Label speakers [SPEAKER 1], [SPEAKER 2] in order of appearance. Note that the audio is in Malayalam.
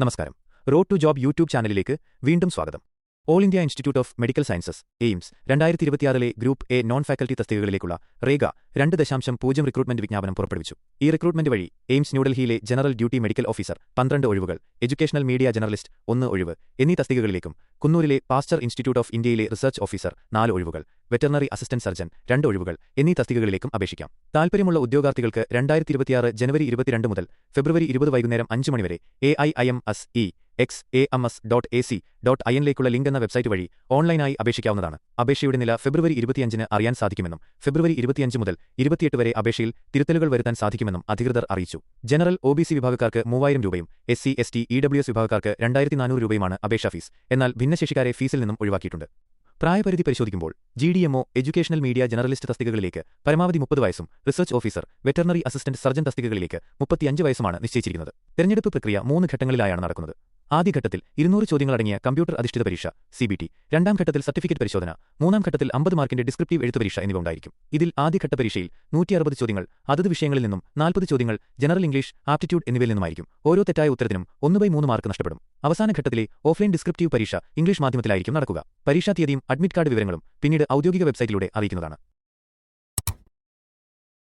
[SPEAKER 1] നമസ്കാരം. റോഡ് ടു ജോബ് യൂട്യൂബ് ചാനലിലേക്ക് വീണ്ടും സ്വാഗതം. All India institute of medical sciences AIIMS 2026 group A non faculty തസ്തികകളിലേക്കുള്ള റേഗ 2.0 റിക്രൂട്ട്മെന്റ് വിജ്ഞാപനം പുറപ്പെടുവിച്ചു. ഈ റിക്രൂട്ട്മെന്റ് വഴി എയിംസ് ന്യൂഡൽഹിയിലെ ജനറൽ ഡ്യൂട്ടി മെഡിക്കൽ ഓഫീസർ 12 ഒഴിവുകൾ, എഡ്യൂക്കേഷണൽ മീഡിയ ജേർണലിസ്റ്റ് 1 ഒഴിവ് എന്നീ തസ്തികകളിലേക്കും കുന്നൂരിലെ പാസ്ചർ ഇൻസ്റ്റിറ്റ്യൂട്ട് ഓഫ് ഇന്ത്യയിലെ റിസർച്ച് ഓഫീസർ 4 ഒഴിവുകൾ, വെറ്ററിനറി അസിസ്റ്റന്റ് സർജൻ 2 ഒഴിവുകൾ എന്നീ തസ്തികകളിലേക്കും അപേക്ഷിക്കാം. താൽപര്യമുള്ള ഉദ്യോഗാർത്ഥികൾക്ക് 2026 ജനുവരി 22 മുതൽ ഫെബ്രുവരി 20 വൈകുന്നേരം 5 മണിവരെ aiimsexams.ac.in ലേക്കുള്ള ലിങ്ക് എന്ന വെബ്സൈറ്റ് വഴി ഓൺലൈനായി അപേക്ഷിക്കാവുന്നതാണ്. അപേക്ഷയുടെ നില ഫെബ്രുവരി 25 അറിയാൻ സാധിക്കുമെന്നും ഫെബ്രുവരി 25 മുതൽ 28 വരെ അപേക്ഷയിൽ തിരുത്തലുകൾ വരുത്താൻ സാധിക്കുമെന്നും അധികൃതർ അറിയിച്ചു. ജനറൽ OBC വിഭാഗക്കാർക്ക് 3000 രൂപയും SC, ST, EWS വിഭാഗക്കാർക്ക് 2400 രൂപയുമാണ് അപേക്ഷാ ഫീസ്. എന്നാൽ ഭിന്നശേഷിക്കാരെ ഫീസിൽ നിന്നും ഒഴിവാക്കിയിട്ടുണ്ട്. പ്രായപരിധി പരിശോധിക്കുമ്പോൾ GDMO, എഡ്യൂക്കേഷണൽ മീഡിയ ജേർണലിസ്റ്റ് തസ്തികകളിലേക്ക് പരമാവധി 30 വയസ്സും research officer, veterinary assistant surgeon തസ്തികകളിലേക്ക് 35 വയസ്സുമാണ് നിശ്ചയിച്ചിരിക്കുന്നത്. തെരഞ്ഞെടുപ്പ് പ്രക്രിയ 3 ഘട്ടങ്ങളിലായാണ് നടക്കുന്നത്. ആദ്യഘട്ടത്തിൽ 200 ചോദ്യങ്ങളടങ്ങിയ കമ്പ്യൂട്ടർ അധിഷ്ഠിത പരീക്ഷ CBT, രണ്ടാം ഘട്ടത്തിൽ സർട്ടിഫിക്കറ്റ് പരിശോധന, മൂന്നാം ഘട്ടത്തിൽ 50 മാർക്കിന്റെ ഡിസ്ക്രിപ്റ്റീവ് എഴുത്ത് പരീക്ഷ എന്നിവ ഉണ്ടായിരിക്കും. ഇതിൽ ആദ്യഘട്ട പരീക്ഷയിൽ 160 ചോദ്യങ്ങൾ അതത് വിഷയങ്ങളിൽ നിന്നും 40 ചോദ്യങ്ങൾ ജനറൽ ഇംഗ്ലീഷ്, ആപ്റ്റിറ്റ്യൂഡ് എന്നിവയിൽ നിന്നുമായിരിക്കും. ഓരോ തെറ്റായ ഉത്തരത്തിനും 1/3 മാർക്ക് നഷ്ടപ്പെടും. അവസാന ഘട്ടത്തിലെ ഓഫ്ലൈൻ ഡിസ്ക്രിപ്റ്റീവ് പരീക്ഷ ഇംഗ്ലീഷ് മാധ്യമത്തിലായിരിക്കും നടക്കുക. പരീക്ഷാ തീയതിയും അഡ്മിറ്റ് കാർഡ് വിവരങ്ങളും പിന്നീട് ഔദ്യോഗിക വെബ്സൈറ്റിലൂടെ അറിയിക്കുന്നതാണ്.